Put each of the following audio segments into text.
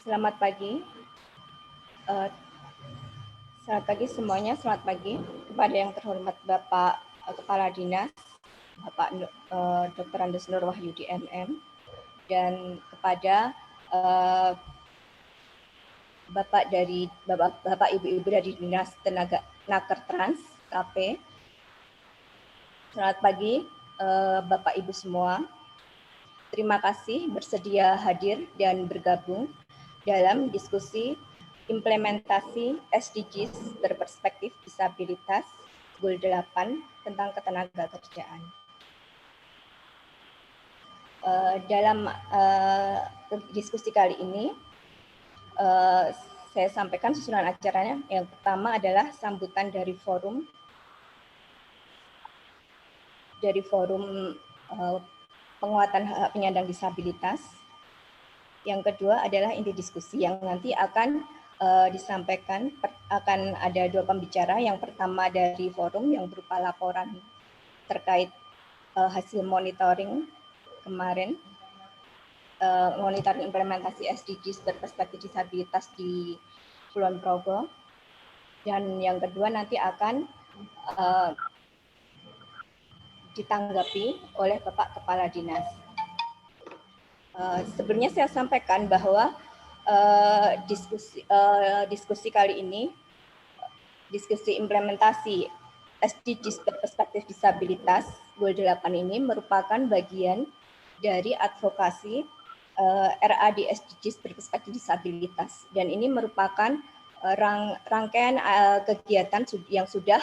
Selamat pagi. Uh, Selamat pagi semuanya. Selamat pagi kepada yang terhormat Bapak Kepala Dinas, Bapak Dr. Andes Nur Wahyudi MM, dan kepada Bapak Ibu-Ibu dari Dinas Tenaga Naker Trans KP. Selamat pagi Bapak Ibu semua. Terima kasih bersedia hadir dan bergabung dalam diskusi implementasi SDGs berperspektif disabilitas Goal 8 tentang ketenagakerjaan. Dalam diskusi kali ini, saya sampaikan susunan acaranya. Yang pertama adalah sambutan dari forum penguatan hak penyandang disabilitas. Yang kedua adalah inti diskusi yang nanti akan disampaikan, akan ada dua pembicara. Yang pertama dari forum yang berupa laporan terkait hasil monitoring kemarin, monitoring implementasi SDGs berperspektif disabilitas di Kulon Progo. Dan yang kedua nanti akan ditanggapi oleh Bapak Kepala Dinas. Sebelumnya saya sampaikan bahwa diskusi kali ini, diskusi implementasi SDGs berperspektif disabilitas Goal 8 ini merupakan bagian dari advokasi RAD SDGs berperspektif disabilitas, dan ini merupakan rangkaian kegiatan yang sudah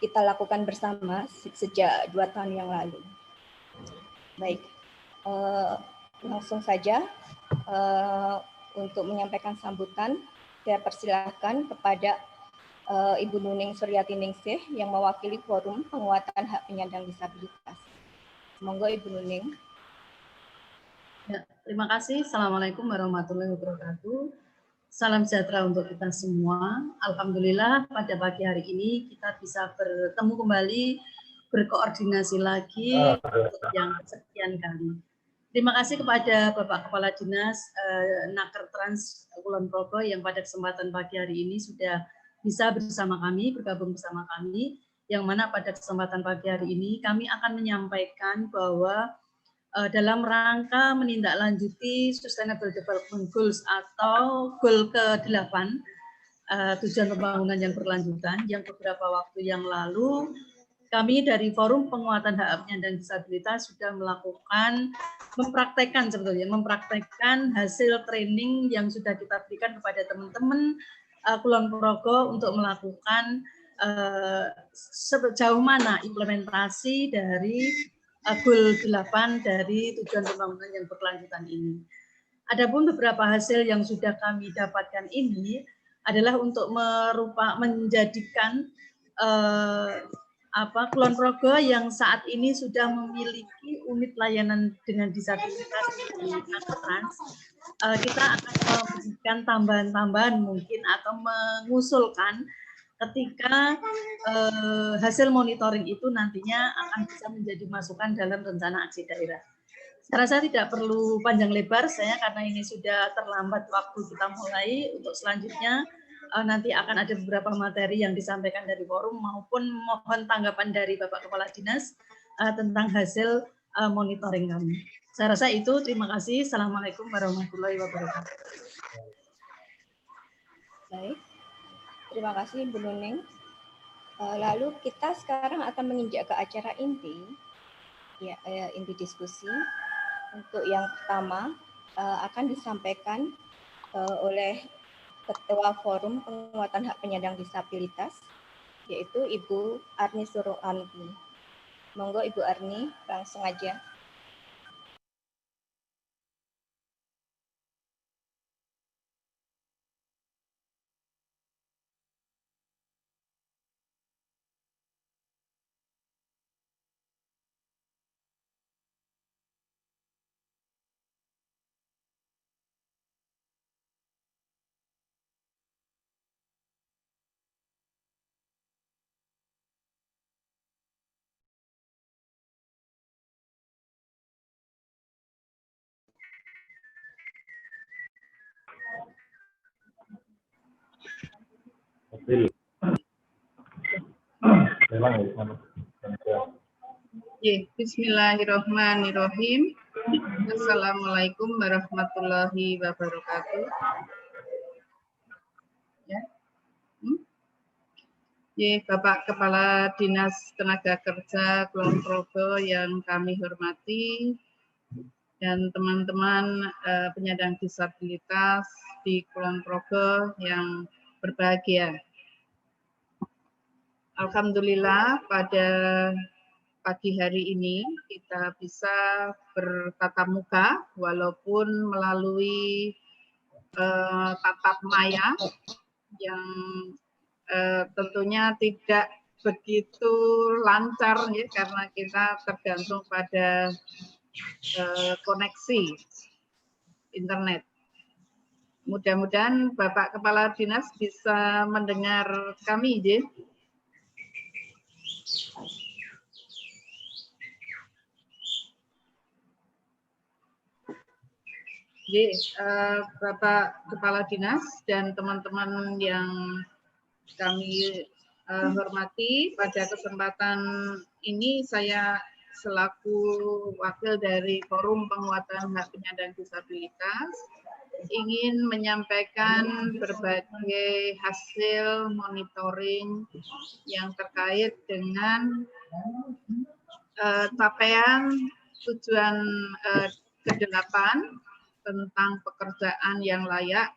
kita lakukan bersama sejak 2 tahun yang lalu. Baik, langsung saja untuk menyampaikan sambutan, saya persilahkan kepada Ibu Nuning Suryati Ningsih yang mewakili Forum Penguatan Hak Penyandang Disabilitas. Monggo Ibu Nuning. Ya, terima kasih. Assalamualaikum warahmatullahi wabarakatuh. Salam sejahtera untuk kita semua. Alhamdulillah pada pagi hari ini kita bisa bertemu kembali, berkoordinasi lagi untuk yang sekian kali. Terima kasih kepada Bapak Kepala Dinas Naker Trans Kulon Progo yang pada kesempatan pagi hari ini sudah bisa bersama kami, bergabung bersama kami, yang mana pada kesempatan pagi hari ini kami akan menyampaikan bahwa dalam rangka menindaklanjuti Sustainable Development Goals atau Goal ke-8, tujuan pembangunan yang berkelanjutan, yang beberapa waktu yang lalu kami dari Forum Penguatan Hak Penyandang Disabilitas sudah mempraktekkan hasil training yang sudah kita berikan kepada teman-teman Kulon Progo untuk melakukan sejauh mana implementasi dari Goal 8 dari tujuan pembangunan yang berkelanjutan ini. Adapun beberapa hasil yang sudah kami dapatkan ini adalah untuk menjadikan Kulon Progo yang saat ini sudah memiliki unit layanan dengan disabilitas di Naker Trans, kita akan memberikan tambahan-tambahan mungkin atau mengusulkan ketika hasil monitoring itu nantinya akan bisa menjadi masukan dalam rencana aksi daerah. Saya rasa tidak perlu panjang lebar saya karena ini sudah terlambat waktu kita mulai. Untuk selanjutnya nanti akan ada beberapa materi yang disampaikan dari forum maupun mohon tanggapan dari Bapak Kepala Dinas tentang hasil monitoring kami. Saya rasa itu. Terima kasih. Assalamualaikum warahmatullahi wabarakatuh. Baik. Terima kasih Bu Nuning. Lalu kita sekarang akan menginjak ke acara inti, ya, inti diskusi. Untuk yang pertama akan disampaikan oleh Ketua Forum Penguatan Hak Penyandang Disabilitas, yaitu Ibu Arni Suroanti. Monggo Ibu Arni, langsung aja. Bismillahirrahmanirrahim. Assalamualaikum warahmatullahi wabarakatuh. Ya. Bapak Kepala Dinas Tenaga Kerja Kulon Progo yang kami hormati, dan teman-teman penyandang disabilitas di Kulon Progo yang berbahagia. Alhamdulillah pada pagi hari ini kita bisa bertatap muka walaupun melalui tatap maya yang tentunya tidak begitu lancar ya, karena kita tergantung pada koneksi internet. Mudah-mudahan Bapak Kepala Dinas bisa mendengar kami, ya. Bapak Kepala Dinas dan teman-teman yang kami hormati, pada kesempatan ini saya selaku wakil dari Forum Penguatan Hak Penyandang Disabilitas ingin menyampaikan berbagai hasil monitoring yang terkait dengan capaian tujuan ke-8 tentang pekerjaan yang layak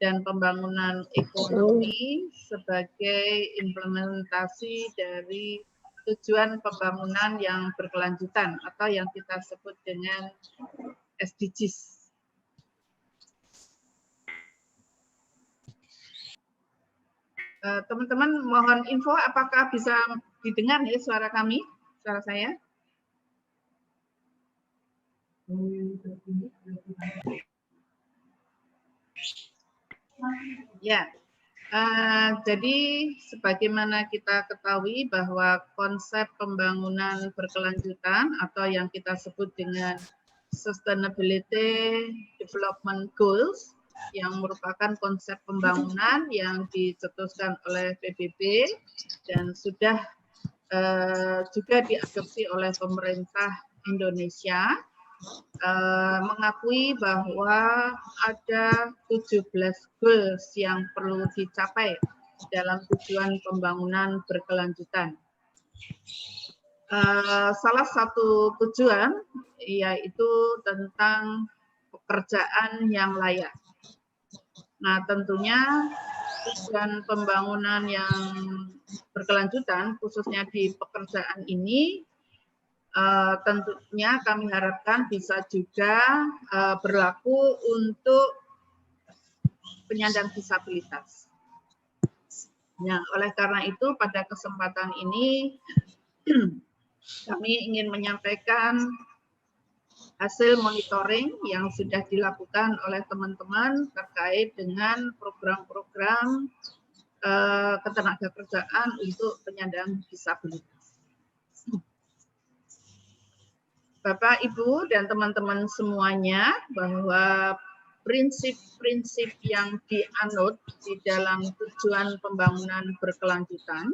dan pembangunan ekonomi sebagai implementasi dari tujuan pembangunan yang berkelanjutan atau yang kita sebut dengan SDGs. Teman-teman mohon info apakah bisa didengar ya suara kami, suara saya? Ya, jadi sebagaimana kita ketahui bahwa konsep pembangunan berkelanjutan atau yang kita sebut dengan Sustainability Development Goals yang merupakan konsep pembangunan yang dicetuskan oleh PBB dan sudah juga diadopsi oleh pemerintah Indonesia, mengakui bahwa ada 17 goals yang perlu dicapai dalam tujuan pembangunan berkelanjutan. Salah satu tujuan yaitu tentang pekerjaan yang layak. Nah, tentunya tujuan pembangunan yang berkelanjutan, khususnya di pekerjaan ini, tentunya kami harapkan bisa juga berlaku untuk penyandang disabilitas. Nah, oleh karena itu pada kesempatan ini kami ingin menyampaikan hasil monitoring yang sudah dilakukan oleh teman-teman terkait dengan program-program ketenagakerjaan untuk penyandang disabilitas. Bapak, Ibu, dan teman-teman semuanya, bahwa prinsip-prinsip yang dianut di dalam tujuan pembangunan berkelanjutan,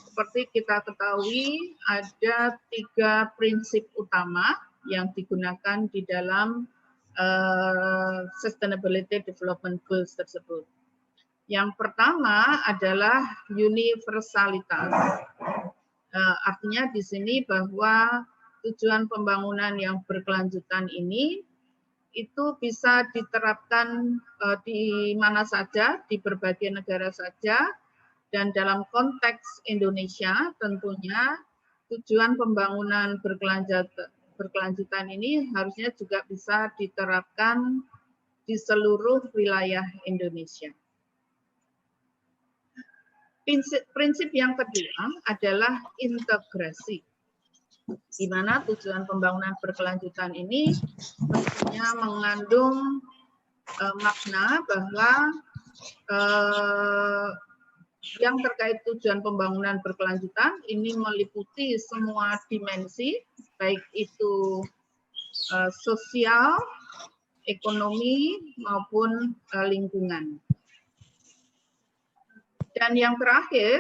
seperti kita ketahui ada 3 prinsip utama yang digunakan di dalam Sustainability Development Goals tersebut. Yang pertama adalah universalitas. Artinya di sini bahwa tujuan pembangunan yang berkelanjutan ini itu bisa diterapkan di mana saja, di berbagai negara saja, dan dalam konteks Indonesia tentunya tujuan pembangunan berkelanjutan ini harusnya juga bisa diterapkan di seluruh wilayah Indonesia. Prinsip yang kedua adalah integrasi, di mana tujuan pembangunan berkelanjutan ini tentunya mengandung makna bahwa yang terkait tujuan pembangunan berkelanjutan ini meliputi semua dimensi, baik itu sosial, ekonomi, maupun lingkungan. Dan yang terakhir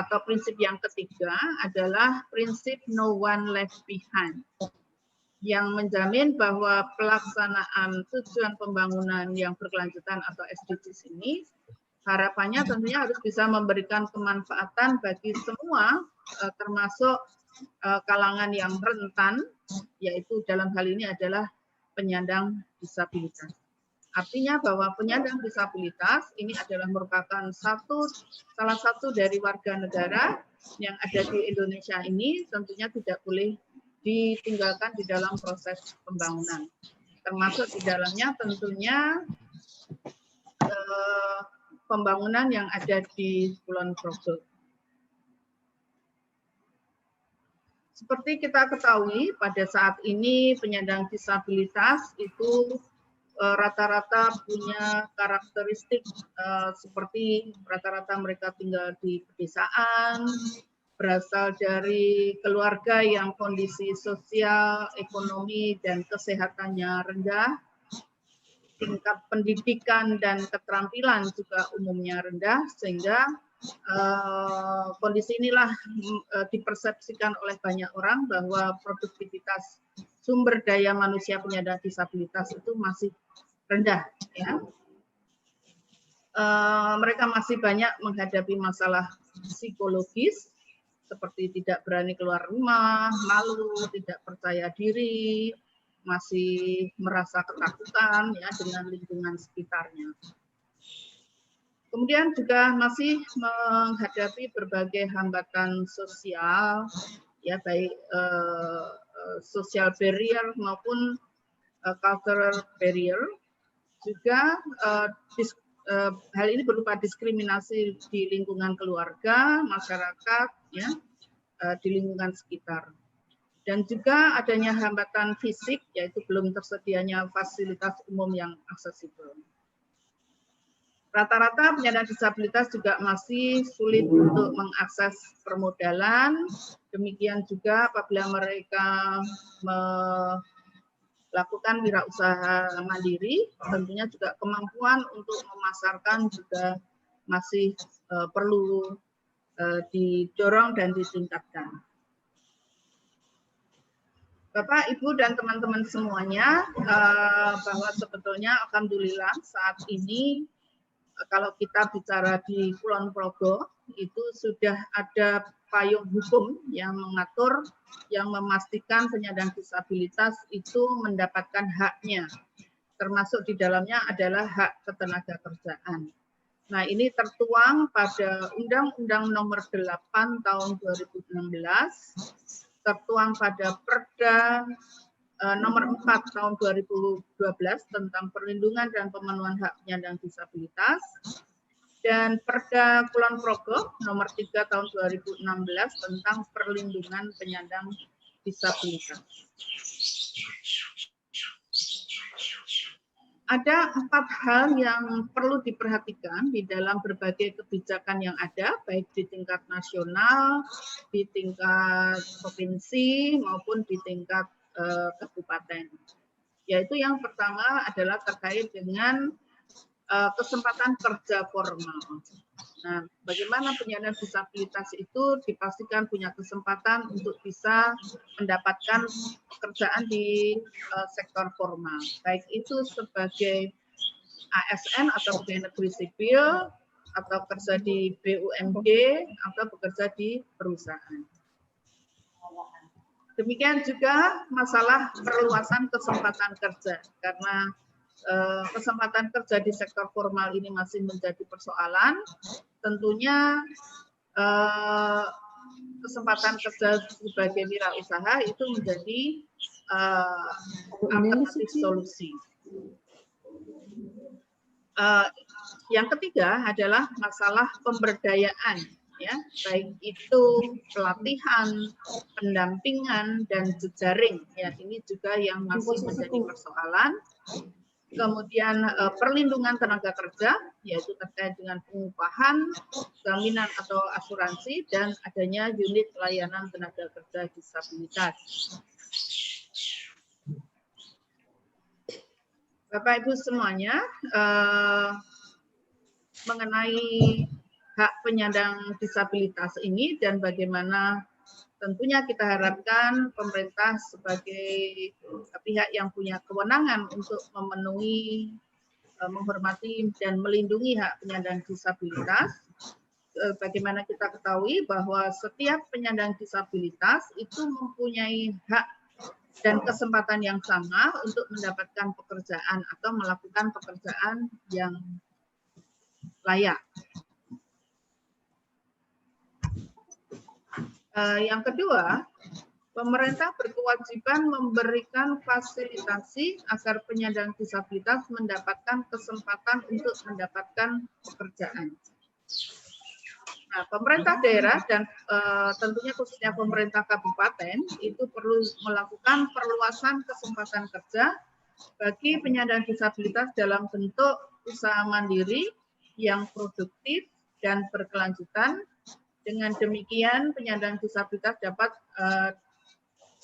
atau prinsip yang ketiga adalah prinsip no one left behind, yang menjamin bahwa pelaksanaan tujuan pembangunan yang berkelanjutan atau SDGs ini harapannya tentunya harus bisa memberikan kemanfaatan bagi semua, termasuk kalangan yang rentan, yaitu dalam hal ini adalah penyandang disabilitas. Artinya bahwa penyandang disabilitas ini adalah merupakan salah satu dari warga negara yang ada di Indonesia ini, tentunya tidak boleh ditinggalkan di dalam proses pembangunan. Termasuk di dalamnya tentunya pembangunan yang ada di Kulon Progo. Seperti kita ketahui, pada saat ini penyandang disabilitas itu rata-rata punya karakteristik seperti rata-rata mereka tinggal di pedesaan, berasal dari keluarga yang kondisi sosial, ekonomi, dan kesehatannya rendah, tingkat pendidikan dan keterampilan juga umumnya rendah, sehingga kondisi inilah dipersepsikan oleh banyak orang bahwa produktivitas sumber daya manusia penyandang disabilitas itu masih rendah. Ya. Mereka masih banyak menghadapi masalah psikologis, seperti tidak berani keluar rumah, malu, tidak percaya diri, masih merasa ketakutan ya dengan lingkungan sekitarnya. Kemudian juga masih menghadapi berbagai hambatan sosial, ya baik social barrier maupun cultural barrier. Juga hal ini berupa diskriminasi di lingkungan keluarga, masyarakat, ya, di lingkungan sekitar. Dan juga adanya hambatan fisik, yaitu belum tersedianya fasilitas umum yang aksesibel. Rata-rata penyandang disabilitas juga masih sulit untuk mengakses permodalan. Demikian juga apabila mereka melakukan wirausaha mandiri, tentunya juga kemampuan untuk memasarkan juga masih perlu didorong dan ditingkatkan. Bapak, Ibu, dan teman-teman semuanya, bahwa sebetulnya alhamdulillah saat ini kalau kita bicara di Kulon Progo itu sudah ada payung hukum yang mengatur, yang memastikan penyandang disabilitas itu mendapatkan haknya, termasuk di dalamnya adalah hak ketenaga kerjaan. Nah, ini tertuang pada Undang-Undang Nomor 8 Tahun 2016, tertuang pada Perda Nomor 4 Tahun 2012 tentang perlindungan dan pemenuhan hak penyandang disabilitas, dan Perda Kulon Progo Nomor 3 Tahun 2016 tentang perlindungan penyandang disabilitas. Ada 4 hal yang perlu diperhatikan di dalam berbagai kebijakan yang ada, baik di tingkat nasional, di tingkat provinsi, maupun di tingkat kabupaten. Yaitu yang pertama adalah terkait dengan kesempatan kerja formal. Nah, bagaimana penyandang disabilitas itu dipastikan punya kesempatan untuk bisa mendapatkan pekerjaan di sektor formal, baik itu sebagai ASN atau pegawai negeri sipil, atau kerja di BUMD, atau bekerja di perusahaan. Demikian juga masalah perluasan kesempatan kerja, karena kesempatan kerja di sektor formal ini masih menjadi persoalan. Tentunya kesempatan kerja sebagai wirausaha itu menjadi alternatif solusi. Yang ketiga adalah masalah pemberdayaan, ya, baik itu pelatihan, pendampingan, dan jejaring. Ya, ini juga yang masih menjadi persoalan. Kemudian perlindungan tenaga kerja, yaitu terkait dengan pengupahan, jaminan atau asuransi, dan adanya unit layanan tenaga kerja disabilitas. Bapak Ibu semuanya, mengenai hak penyandang disabilitas ini dan bagaimana tentunya kita harapkan pemerintah sebagai pihak yang punya kewenangan untuk memenuhi, menghormati dan melindungi hak penyandang disabilitas. Bagaimana kita ketahui bahwa setiap penyandang disabilitas itu mempunyai hak dan kesempatan yang sama untuk mendapatkan pekerjaan atau melakukan pekerjaan yang layak. Yang kedua, pemerintah berkewajiban memberikan fasilitasi agar penyandang disabilitas mendapatkan kesempatan untuk mendapatkan pekerjaan. Nah, pemerintah daerah dan tentunya khususnya pemerintah kabupaten itu perlu melakukan perluasan kesempatan kerja bagi penyandang disabilitas dalam bentuk usaha mandiri yang produktif dan berkelanjutan. Dengan demikian, penyandang disabilitas dapat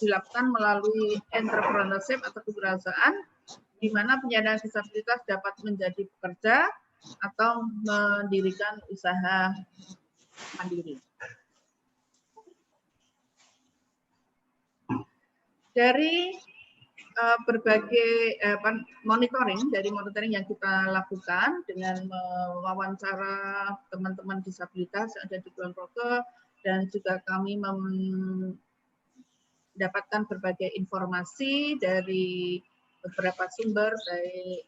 dilakukan melalui entrepreneurship atau kewirausahaan, di mana penyandang disabilitas dapat menjadi pekerja atau mendirikan usaha mandiri. Dari berbagai monitoring yang kita lakukan dengan mewawancara teman-teman disabilitas yang ada di Kulon Progo, dan juga kami mendapatkan berbagai informasi dari beberapa sumber baik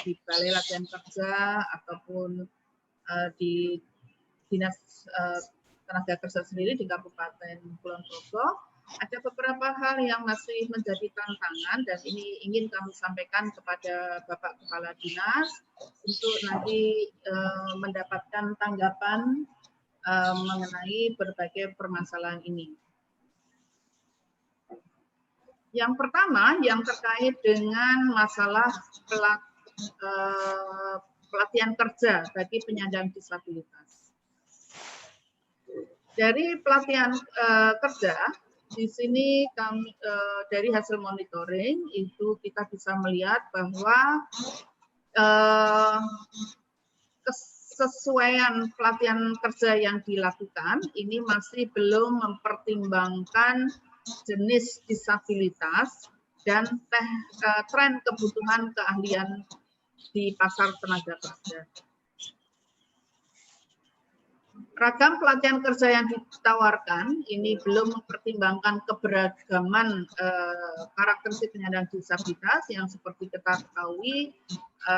di Balai Latihan Kerja ataupun di Dinas Tenaga Kerja sendiri di Kabupaten Kulon Progo. Ada beberapa hal yang masih menjadi tantangan dan ini ingin kami sampaikan kepada Bapak Kepala Dinas untuk nanti mendapatkan tanggapan mengenai berbagai permasalahan ini. Yang pertama yang terkait dengan masalah pelatihan kerja bagi penyandang disabilitas. Dari pelatihan kerja, di sini kami dari hasil monitoring itu kita bisa melihat bahwa kesesuaian pelatihan kerja yang dilakukan ini masih belum mempertimbangkan jenis disabilitas dan tren kebutuhan keahlian di pasar tenaga kerja. Ragam pelatihan kerja yang ditawarkan ini belum mempertimbangkan keberagaman karakteristik penyandang disabilitas yang seperti kita ketahui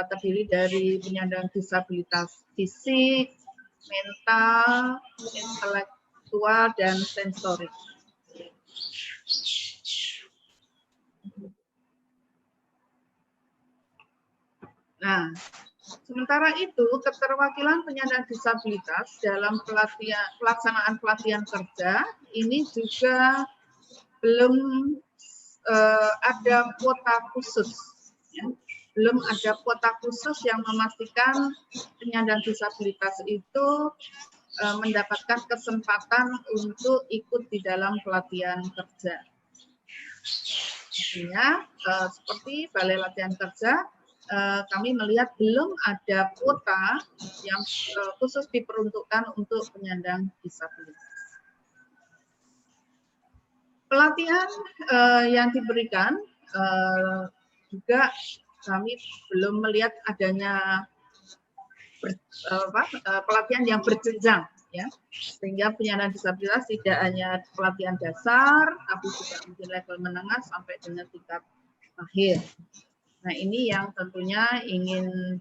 terdiri dari penyandang disabilitas fisik, mental, intelektual, dan sensorik. Nah, sementara itu, keterwakilan penyandang disabilitas dalam pelaksanaan pelatihan kerja ini juga belum ada kuota khusus. Ya. Belum ada kuota khusus yang memastikan penyandang disabilitas itu mendapatkan kesempatan untuk ikut di dalam pelatihan kerja. Artinya, seperti Balai Latihan Kerja, kami melihat belum ada kuota yang khusus diperuntukkan untuk penyandang disabilitas. Pelatihan yang diberikan juga kami belum melihat adanya pelatihan yang berjenjang, ya, sehingga penyandang disabilitas tidak hanya pelatihan dasar, tapi juga mungkin level menengah sampai dengan tingkat akhir. Nah, ini yang tentunya ingin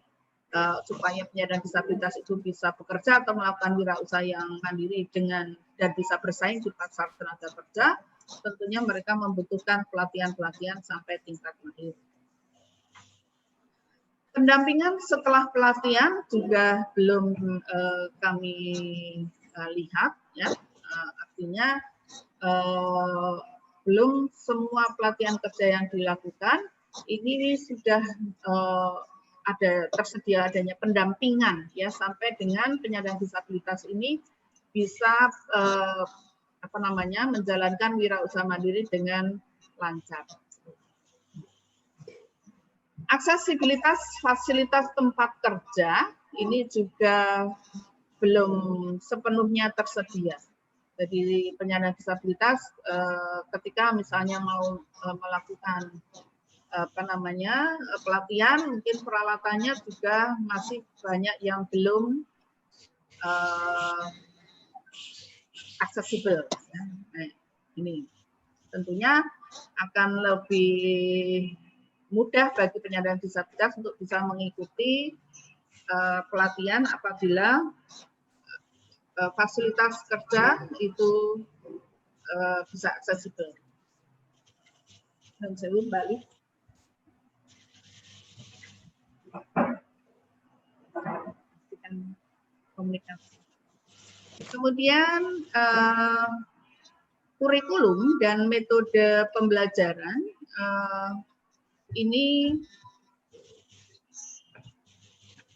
supaya penyandang disabilitas itu bisa bekerja atau melakukan wirausaha yang mandiri dengan dan bisa bersaing di pasar tenaga kerja, tentunya mereka membutuhkan pelatihan-pelatihan sampai tingkat akhir. Pendampingan setelah pelatihan juga belum kami lihat, ya, artinya belum semua pelatihan kerja yang dilakukan ini sudah tersedia adanya pendampingan, ya, sampai dengan penyandang disabilitas ini bisa menjalankan wirausaha mandiri dengan lancar. Aksesibilitas fasilitas tempat kerja ini juga belum sepenuhnya tersedia. Jadi penyandang disabilitas ketika misalnya mau melakukan pelatihan, mungkin peralatannya juga masih banyak yang belum aksesibel. Nah, ini tentunya akan lebih mudah bagi penyandang disabilitas untuk bisa mengikuti pelatihan apabila fasilitas kerja itu bisa aksesibel. Dan saya balik. Komunikasi. Kemudian kurikulum dan metode pembelajaran ini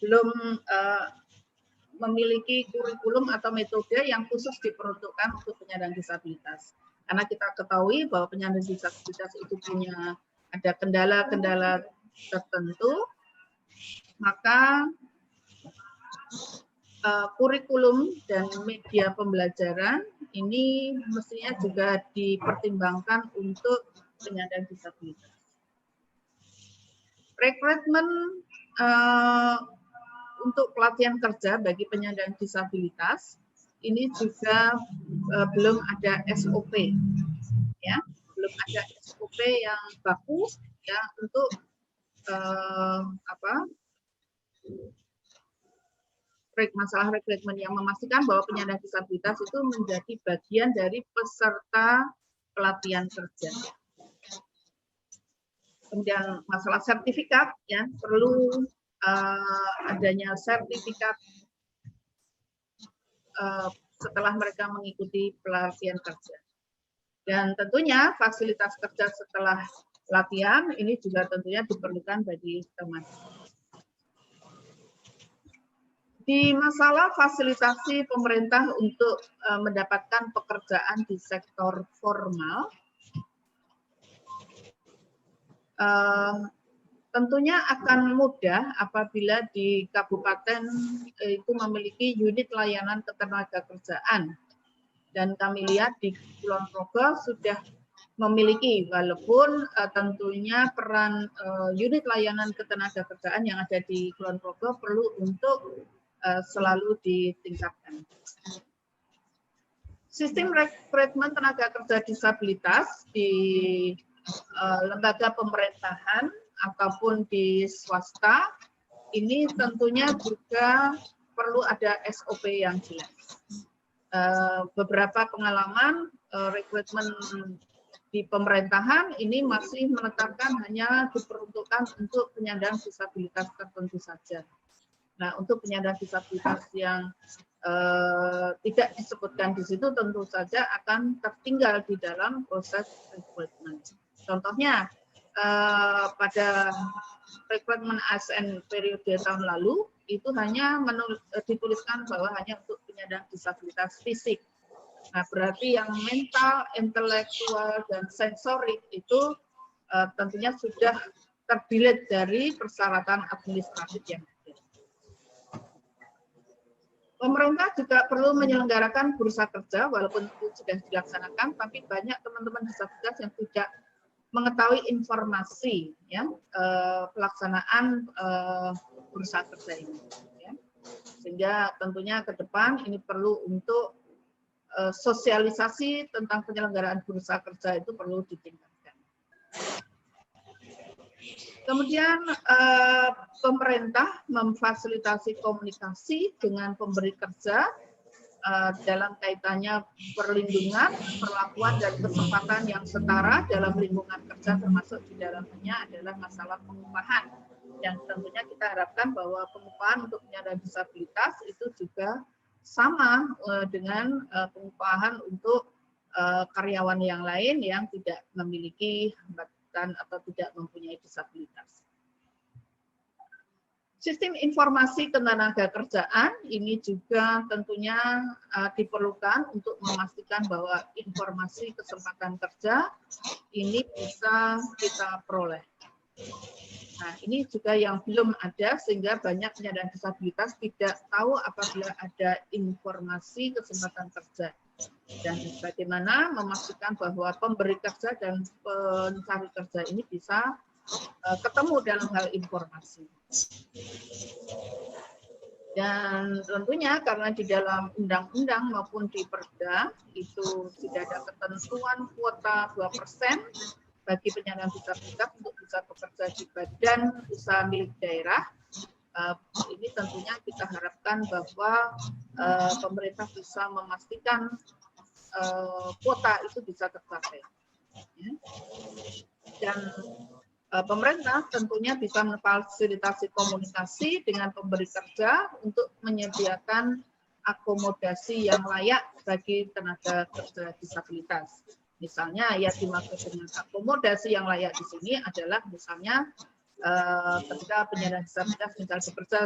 belum memiliki kurikulum atau metode yang khusus diperuntukkan untuk penyandang disabilitas. Karena kita ketahui bahwa penyandang disabilitas itu punya ada kendala-kendala tertentu, maka kurikulum dan media pembelajaran ini mestinya juga dipertimbangkan untuk penyandang disabilitas. Rekrutmen untuk pelatihan kerja bagi penyandang disabilitas ini juga belum ada SOP, ya, belum ada SOP yang baku ya untuk masalah rekrutmen yang memastikan bahwa penyandang disabilitas itu menjadi bagian dari peserta pelatihan kerja. Kemudian masalah sertifikat, ya, perlu adanya sertifikat setelah mereka mengikuti pelatihan kerja. Dan tentunya fasilitas kerja setelah latihan ini juga tentunya diperlukan bagi teman. Di masalah fasilitasi pemerintah untuk mendapatkan pekerjaan di sektor formal, tentunya akan mudah apabila di kabupaten itu memiliki unit layanan ketenagakerjaan. Dan kami lihat di Kulon Progo sudah memiliki, walaupun tentunya peran unit layanan ketenagakerjaan yang ada di Kulon Progo perlu untuk selalu ditingkatkan. Sistem rekrutmen tenaga kerja disabilitas di lembaga pemerintahan ataupun di swasta ini tentunya juga perlu ada SOP yang jelas. Beberapa pengalaman rekrutmen di pemerintahan ini masih menetapkan hanya diperuntukkan untuk penyandang disabilitas tertentu saja. Nah, untuk penyandang disabilitas yang tidak disebutkan di situ tentu saja akan tertinggal di dalam proses rekrutmen. Contohnya, pada rekrutmen ASN periode tahun lalu, itu hanya dituliskan bahwa hanya untuk penyandang disabilitas fisik. Nah, berarti yang mental, intelektual, dan sensorik itu tentunya sudah terdelete dari persyaratan administratif yang ada. Pemerintah juga perlu menyelenggarakan bursa kerja, walaupun itu sudah dilaksanakan, tapi banyak teman-teman disabilitas yang tidak mengetahui informasi ya, pelaksanaan bursa kerja ini. Ya. Sehingga tentunya ke depan ini perlu untuk sosialisasi tentang penyelenggaraan bursa kerja itu perlu ditingkatkan. Kemudian pemerintah memfasilitasi komunikasi dengan pemberi kerja dalam kaitannya perlindungan, perlakuan, dan kesempatan yang setara dalam lingkungan kerja, termasuk di dalamnya adalah masalah pengupahan. Yang tentunya kita harapkan bahwa pengupahan untuk penyandang disabilitas itu juga sama dengan pengupahan untuk karyawan yang lain yang tidak memiliki hambatan atau tidak mempunyai disabilitas. Sistem informasi ketenagakerjaan ini juga tentunya diperlukan untuk memastikan bahwa informasi kesempatan kerja ini bisa kita peroleh. Nah, ini juga yang belum ada sehingga banyak penyandang disabilitas tidak tahu apabila ada informasi kesempatan kerja. Dan bagaimana memastikan bahwa pemberi kerja dan pencari kerja ini bisa ketemu dalam hal informasi. Dan tentunya karena di dalam undang-undang maupun di Perda itu tidak ada ketentuan kuota 2% bagi penyandang disabilitas untuk bisa bekerja di badan usaha milik daerah. Ini tentunya kita harapkan bahwa pemerintah bisa memastikan kuota itu bisa tercapai. Ya. Dan pemerintah tentunya bisa memfasilitasi komunikasi dengan pemberi kerja untuk menyediakan akomodasi yang layak bagi tenaga kerja disabilitas. Misalnya ya dimaksud dengan akomodasi yang layak di sini adalah misalnya ketika penyandang disabilitas misalnya bekerja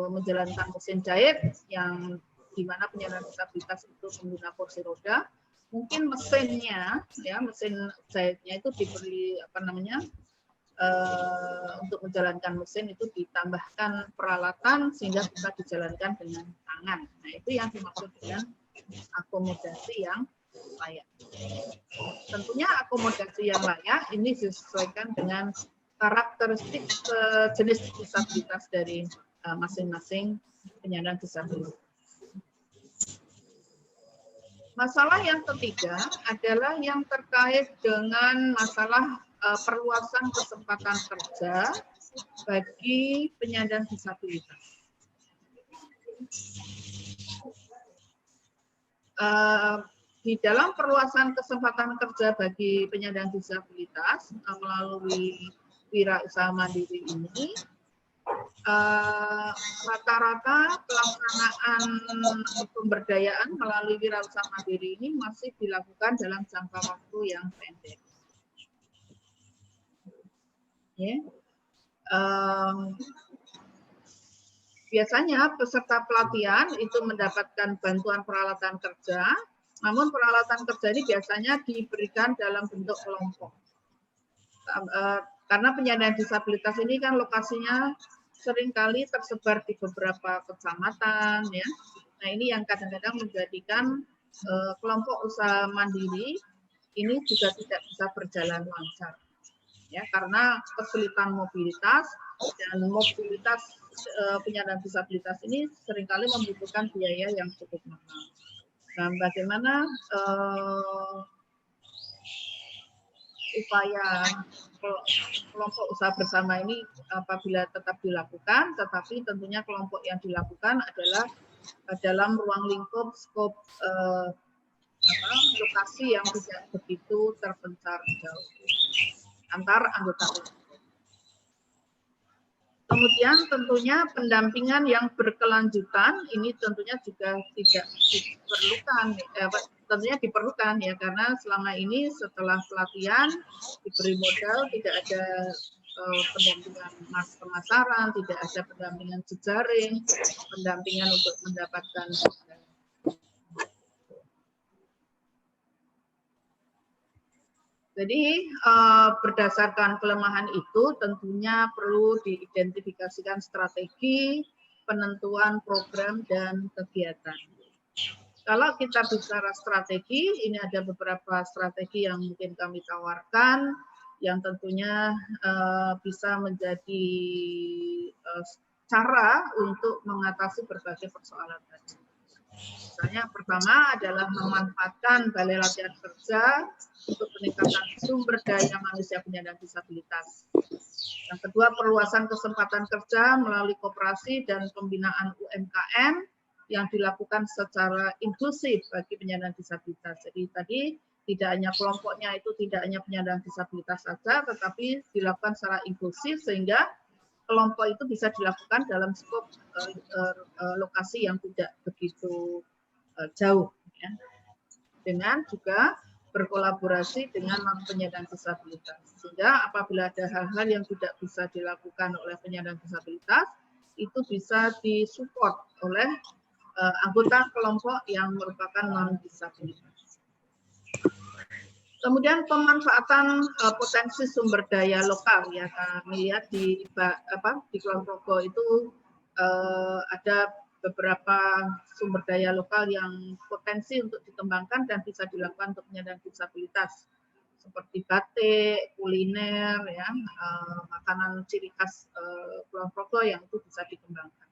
menjalankan mesin jahit yang di mana penyandang disabilitas itu pengguna kursi roda, mungkin mesinnya ya mesin jahitnya itu diberi untuk menjalankan mesin itu ditambahkan peralatan sehingga bisa dijalankan dengan tangan. Nah, itu yang dimaksud dengan akomodasi yang layak. Tentunya akomodasi yang layak ini disesuaikan dengan karakteristik jenis disabilitas dari masing-masing penyandang disabilitas. Masalah yang ketiga adalah yang terkait dengan masalah perluasan kesempatan kerja bagi penyandang disabilitas. Di dalam perluasan kesempatan kerja bagi penyandang disabilitas melalui wirausaha mandiri ini, rata-rata pelaksanaan pemberdayaan melalui wirausaha mandiri ini masih dilakukan dalam jangka waktu yang pendek. Ya. Biasanya peserta pelatihan itu mendapatkan bantuan peralatan kerja, namun peralatan kerja ini biasanya diberikan dalam bentuk kelompok. Karena penyandang disabilitas ini kan lokasinya seringkali tersebar di beberapa kecamatan, ya. Nah, ini yang kadang-kadang menjadikan kelompok usaha mandiri ini juga tidak bisa berjalan lancar. Ya, karena kesulitan mobilitas dan mobilitas penyandang disabilitas ini seringkali membutuhkan biaya yang cukup mahal. Nah, bagaimana upaya kelompok usaha bersama ini apabila tetap dilakukan, tetapi tentunya kelompok yang dilakukan adalah dalam ruang lingkup skop lokasi yang tidak begitu terpencar jauh antar anggota. Kemudian tentunya pendampingan yang berkelanjutan ini tentunya juga tidak diperlukan, tentunya diperlukan ya, karena selama ini setelah pelatihan diberi modal tidak ada pendampingan pemasaran, tidak ada pendampingan jejaring, pendampingan untuk mendapatkan. Jadi berdasarkan kelemahan itu tentunya perlu diidentifikasikan strategi, penentuan program dan kegiatan. Kalau kita bicara strategi, ini ada beberapa strategi yang mungkin kami tawarkan, yang tentunya bisa menjadi cara untuk mengatasi berbagai persoalan tadi. Misalnya pertama adalah memanfaatkan balai latihan kerja untuk peningkatan sumber daya manusia penyandang disabilitas. Yang kedua, perluasan kesempatan kerja melalui koperasi dan pembinaan UMKM yang dilakukan secara inklusif bagi penyandang disabilitas. Jadi tadi tidak hanya kelompoknya itu tidak hanya penyandang disabilitas saja, tetapi dilakukan secara inklusif sehingga kelompok itu bisa dilakukan dalam skop lokasi yang tidak begitu jauh, ya. Dengan juga berkolaborasi dengan non-penyandang disabilitas. Sehingga apabila ada hal-hal yang tidak bisa dilakukan oleh penyandang disabilitas, itu bisa disupport oleh anggota kelompok yang merupakan non-disabilitas. Kemudian pemanfaatan potensi sumber daya lokal ya, kami lihat di Kulon Progo itu ada beberapa sumber daya lokal yang potensi untuk dikembangkan dan bisa dilakukan untuk penyandang disabilitas seperti batik, kuliner, ya, makanan ciri khas Kulon Progo yang itu bisa dikembangkan.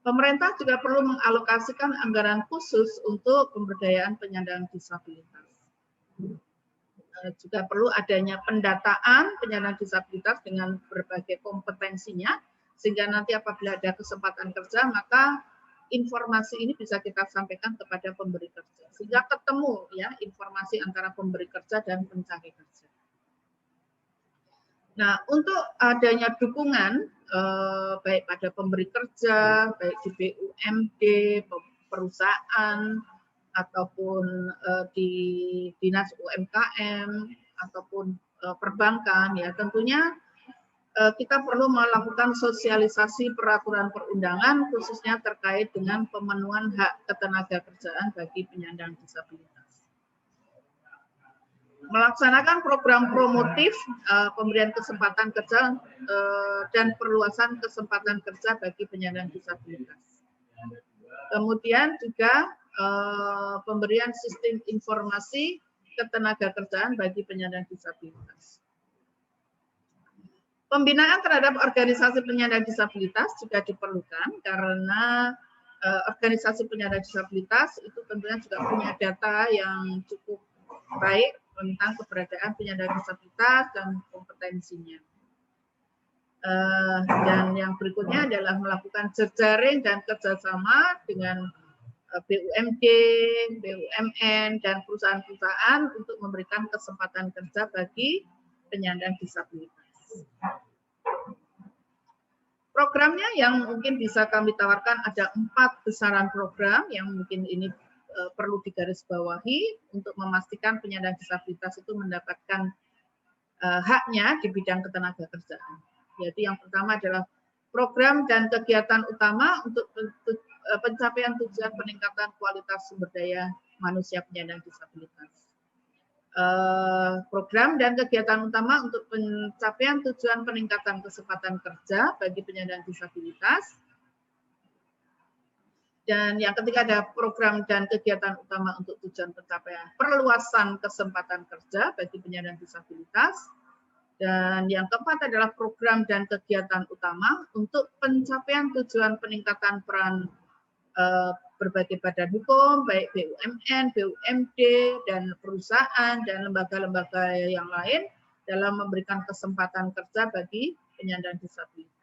Pemerintah juga perlu mengalokasikan anggaran khusus untuk pemberdayaan penyandang disabilitas. Juga perlu adanya pendataan penyandang disabilitas dengan berbagai kompetensinya, sehingga nanti apabila ada kesempatan kerja, maka informasi ini bisa kita sampaikan kepada pemberi kerja, sehingga ketemu ya informasi antara pemberi kerja dan pencari kerja. Nah, untuk adanya dukungan baik pada pemberi kerja, baik di BUMD, perusahaan, ataupun di dinas UMKM, ataupun perbankan, ya tentunya kita perlu melakukan sosialisasi peraturan perundangan khususnya terkait dengan pemenuhan hak ketenagakerjaan bagi penyandang disabilitas. Melaksanakan program promotif pemberian kesempatan kerja dan perluasan kesempatan kerja bagi penyandang disabilitas. Kemudian juga pemberian sistem informasi ketenagakerjaan bagi penyandang disabilitas. Pembinaan terhadap organisasi penyandang disabilitas juga diperlukan karena organisasi penyandang disabilitas itu tentunya juga punya data yang cukup baik tentang keberadaan penyandang disabilitas dan kompetensinya. Dan yang berikutnya adalah melakukan jejaring dan kerjasama dengan BUMD, BUMN, dan perusahaan-perusahaan untuk memberikan kesempatan kerja bagi penyandang disabilitas. Programnya yang mungkin bisa kami tawarkan ada 4 besaran program yang mungkin ini perlu digarisbawahi untuk memastikan penyandang disabilitas itu mendapatkan haknya di bidang ketenagakerjaan. Yaitu yang pertama adalah program dan kegiatan utama untuk pencapaian tujuan peningkatan kualitas sumber daya manusia penyandang disabilitas. Program dan kegiatan utama untuk pencapaian tujuan peningkatan kesempatan kerja bagi penyandang disabilitas. Dan yang ketiga ada program dan kegiatan utama untuk tujuan pencapaian perluasan kesempatan kerja bagi penyandang disabilitas. Dan yang keempat adalah program dan kegiatan utama untuk pencapaian tujuan peningkatan peran berbagai badan hukum, baik BUMN, BUMD, dan perusahaan, dan lembaga-lembaga yang lain dalam memberikan kesempatan kerja bagi penyandang disabilitas.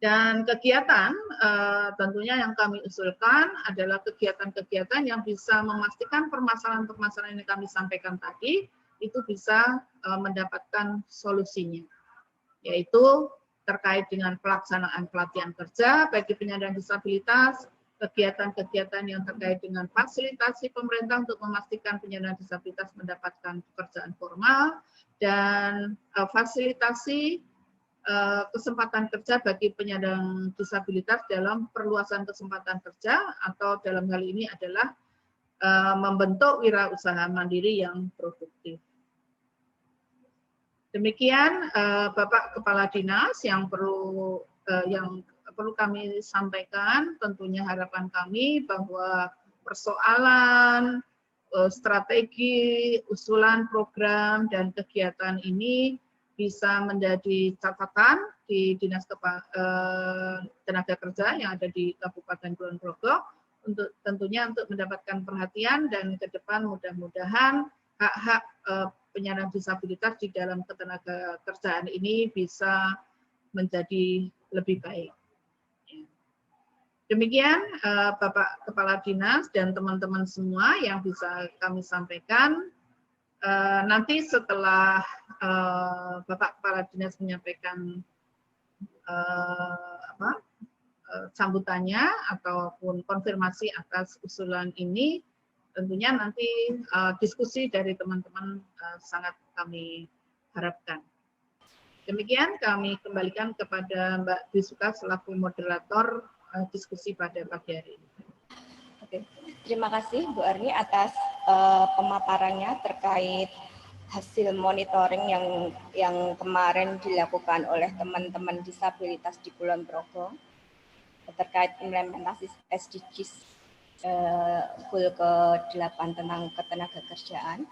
Dan kegiatan tentunya yang kami usulkan adalah kegiatan-kegiatan yang bisa memastikan permasalahan-permasalahan yang kami sampaikan tadi itu bisa mendapatkan solusinya, yaitu terkait dengan pelaksanaan pelatihan kerja bagi penyandang disabilitas, kegiatan-kegiatan yang terkait dengan fasilitasi pemerintah untuk memastikan penyandang disabilitas mendapatkan pekerjaan formal, dan fasilitasi kesempatan kerja bagi penyandang disabilitas dalam perluasan kesempatan kerja, atau dalam hal ini adalah membentuk wirausaha mandiri yang produktif. Demikian Bapak Kepala Dinas yang perlu kami sampaikan. Tentunya harapan kami bahwa persoalan, strategi, usulan program dan kegiatan ini bisa menjadi catatan di Dinas Tenaga Kerja yang ada di Kabupaten Kulon Progo untuk tentunya untuk mendapatkan perhatian, dan ke depan mudah-mudahan hak-hak penyandang disabilitas di dalam ketenagakerjaan ini bisa menjadi lebih baik. Demikian Bapak Kepala Dinas dan teman-teman semua yang bisa kami sampaikan. Nanti setelah Bapak Kepala Dinas menyampaikan sambutannya ataupun konfirmasi atas usulan ini, tentunya nanti diskusi dari teman-teman sangat kami harapkan. Demikian kami kembalikan kepada Mbak Dwi Suka selaku moderator diskusi pada pagi hari ini. Oke. Terima kasih Bu Arni atas pemaparannya terkait hasil monitoring yang kemarin dilakukan oleh teman-teman disabilitas di Kulon Progo terkait implementasi SDGs goal ke-8 tentang ketenagakerjaan.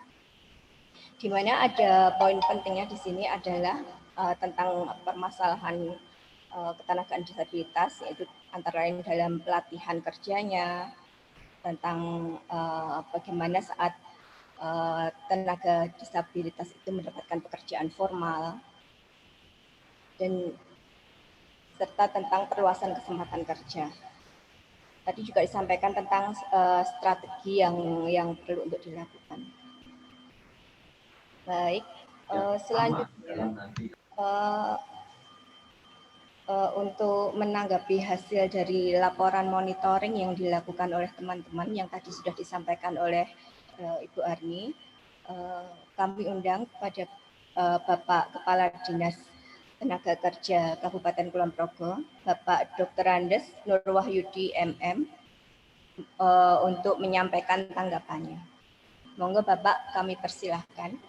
Di mana ada poin pentingnya di sini adalah tentang permasalahan ketenagaan disabilitas, yaitu antara lain dalam pelatihan kerjanya, tentang bagaimana saat tenaga disabilitas itu mendapatkan pekerjaan formal, dan serta tentang perluasan kesempatan kerja. Tadi juga disampaikan tentang strategi yang perlu untuk dilakukan. Baik, selanjutnya untuk menanggapi hasil dari laporan monitoring yang dilakukan oleh teman-teman yang tadi sudah disampaikan oleh Ibu Arni, kami undang kepada Bapak Kepala Dinas Tenaga Kerja Kabupaten Kulon Progo, Bapak Dr. Andes Nurwahyudi MM, untuk menyampaikan tanggapannya. Monggo Bapak, kami persilahkan.